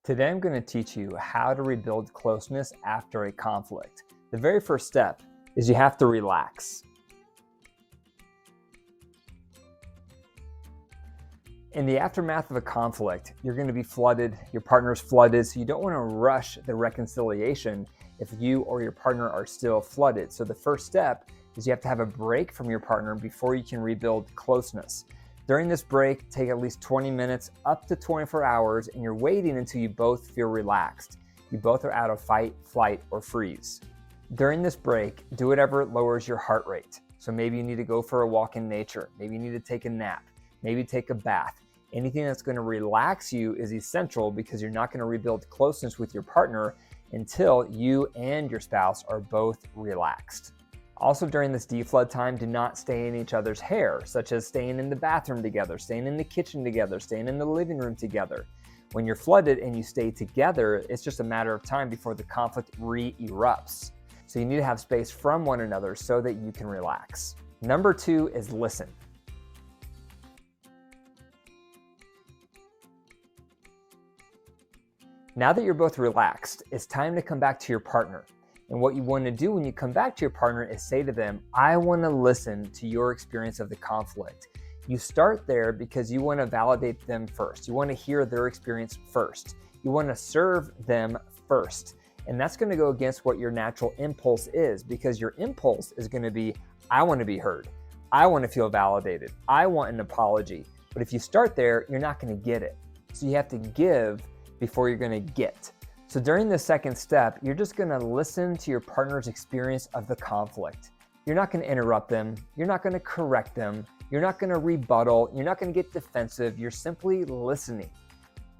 Today I'm going to teach you how to rebuild closeness after a conflict. The very first step is you have to relax. In the aftermath of a conflict, you're going to be flooded, your partner's flooded, so you don't want to rush the reconciliation if you or your partner are still flooded. So the first step is you have to have a break from your partner before you can rebuild closeness. During this break, take at least 20 minutes up to 24 hours, and you're waiting until you both feel relaxed. You both are out of fight, flight, or freeze. During this break, do whatever lowers your heart rate. So maybe you need to go for a walk in nature. Maybe you need to take a nap. Maybe take a bath. Anything that's going to relax you is essential because you're not going to rebuild closeness with your partner until you and your spouse are both relaxed. Also, during this deflood time, do not stay in each other's hair, such as staying in the bathroom together, staying in the kitchen together, staying in the living room together. When you're flooded and you stay together, it's just a matter of time before the conflict re-erupts. So you need to have space from one another so that you can relax. Number 2 is listen. Now that you're both relaxed, it's time to come back to your partner. And what you want to do when you come back to your partner is say to them, I want to listen to your experience of the conflict. You start there because you want to validate them first. You want to hear their experience first. You want to serve them first. And that's going to go against what your natural impulse is, because your impulse is going to be, I want to be heard. I want to feel validated. I want an apology. But if you start there, you're not going to get it. So you have to give before you're going to get. So during the second step, you're just going to listen to your partner's experience of the conflict. You're not going to interrupt them. You're not going to correct them. You're not going to rebuttal. You're not going to get defensive. You're simply listening.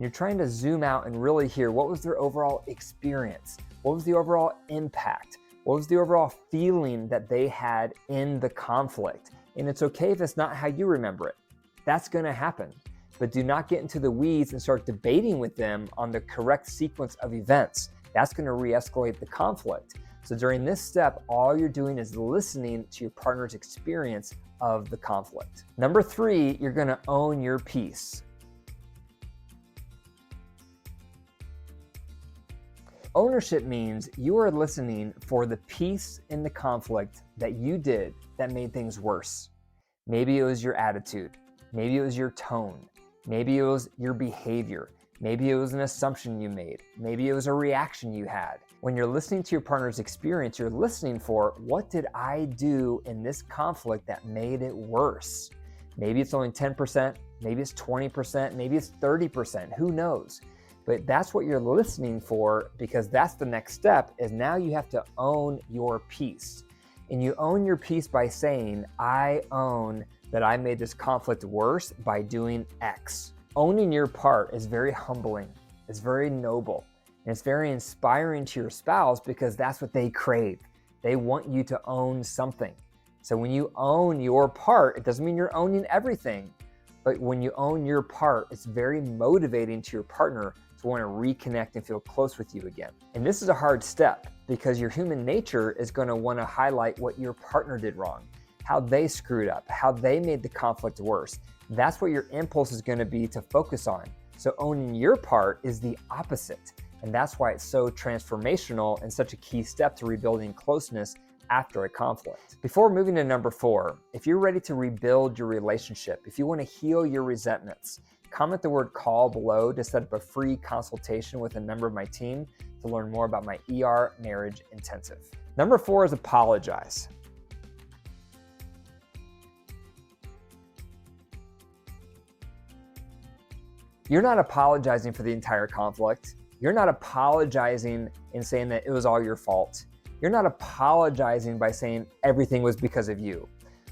You're trying to zoom out and really hear what was their overall experience. What was the overall impact? What was the overall feeling that they had in the conflict? And it's okay if it's not how you remember it. That's going to happen. But do not get into the weeds and start debating with them on the correct sequence of events. That's going to re-escalate the conflict. So during this step, all you're doing is listening to your partner's experience of the conflict. Number 3, you're going to own your peace. Ownership means you are listening for the piece in the conflict that you did that made things worse. Maybe it was your attitude. Maybe it was your tone. Maybe it was your behavior. Maybe it was an assumption you made. Maybe it was a reaction you had. When you're listening to your partner's experience, you're listening for, what did I do in this conflict that made it worse? Maybe it's only 10%, maybe it's 20%, maybe it's 30%, who knows? But that's what you're listening for, because that's the next step, is now you have to own your piece. And you own your piece by saying, I own that I made this conflict worse by doing X. Owning your part is very humbling, it's very noble, and it's very inspiring to your spouse because that's what they crave. They want you to own something. So when you own your part, it doesn't mean you're owning everything, but when you own your part, it's very motivating to your partner to want to reconnect and feel close with you again. And this is a hard step because your human nature is going to want to highlight what your partner did wrong, how they screwed up, how they made the conflict worse. That's what your impulse is going to be to focus on. So owning your part is the opposite. And that's why it's so transformational and such a key step to rebuilding closeness after a conflict. Before moving to number 4, if you're ready to rebuild your relationship, if you want to heal your resentments, comment the word call below to set up a free consultation with a member of my team to learn more about my ER Marriage Intensive. Number 4 is apologize. You're not apologizing for the entire conflict. You're not apologizing and saying that it was all your fault. You're not apologizing by saying everything was because of you.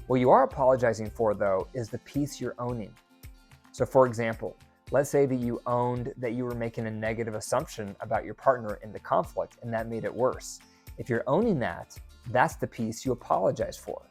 What you are apologizing for, though, is the piece you're owning. So for example, let's say that you owned that you were making a negative assumption about your partner in the conflict and that made it worse. If you're owning that, that's the piece you apologize for.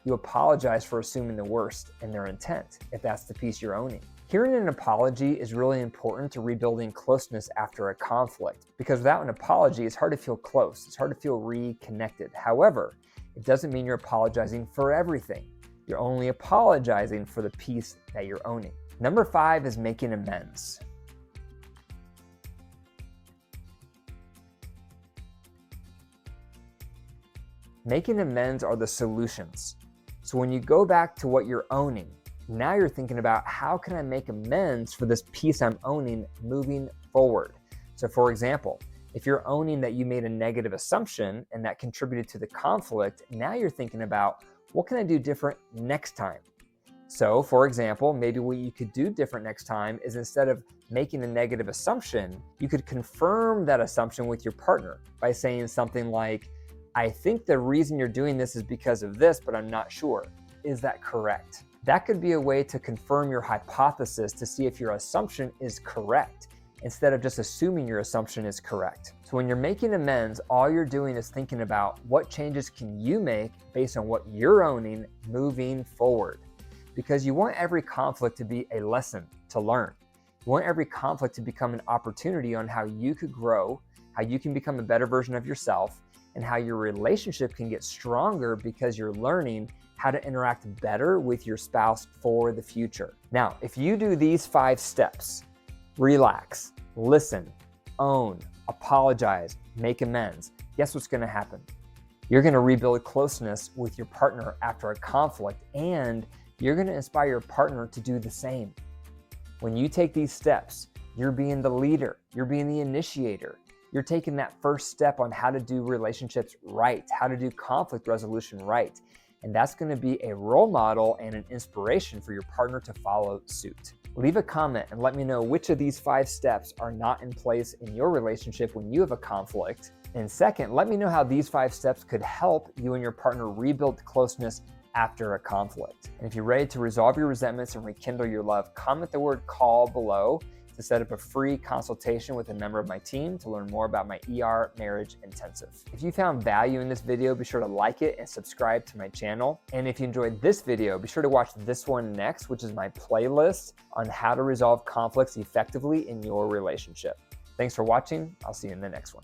You apologize for assuming the worst in their intent, if that's the piece you're owning. Hearing an apology is really important to rebuilding closeness after a conflict, because without an apology, it's hard to feel close. It's hard to feel reconnected. However, it doesn't mean you're apologizing for everything. You're only apologizing for the piece that you're owning. Number 5 is making amends. Making amends are the solutions. So when you go back to what you're owning, now you're thinking about how can I make amends for this piece I'm owning moving forward. So for example, if you're owning that you made a negative assumption and that contributed to the conflict, now you're thinking about what can I do different next time? So for example, maybe what you could do different next time is instead of making a negative assumption, you could confirm that assumption with your partner by saying something like, I think the reason you're doing this is because of this, but I'm not sure. Is that correct? That could be a way to confirm your hypothesis to see if your assumption is correct, instead of just assuming your assumption is correct. So when you're making amends, all you're doing is thinking about what changes can you make based on what you're owning moving forward. Because you want every conflict to be a lesson to learn. You want every conflict to become an opportunity on how you could grow, how you can become a better version of yourself, and how your relationship can get stronger because you're learning how to interact better with your spouse for the future. Now, if you do these 5 steps, relax, listen, own, apologize, make amends, guess what's gonna happen? You're gonna rebuild closeness with your partner after a conflict, and you're gonna inspire your partner to do the same. When you take these steps, you're being the leader, you're being the initiator, you're taking that first step on how to do relationships right, how to do conflict resolution right. And that's gonna be a role model and an inspiration for your partner to follow suit. Leave a comment and let me know which of these 5 steps are not in place in your relationship when you have a conflict. And second, let me know how these 5 steps could help you and your partner rebuild closeness after a conflict. And if you're ready to resolve your resentments and rekindle your love, comment the word call below to set up a free consultation with a member of my team to learn more about my ER Marriage Intensive. If you found value in this video, be sure to like it and subscribe to my channel. And if you enjoyed this video, be sure to watch this one next, which is my playlist on how to resolve conflicts effectively in your relationship. Thanks for watching. I'll see you in the next one.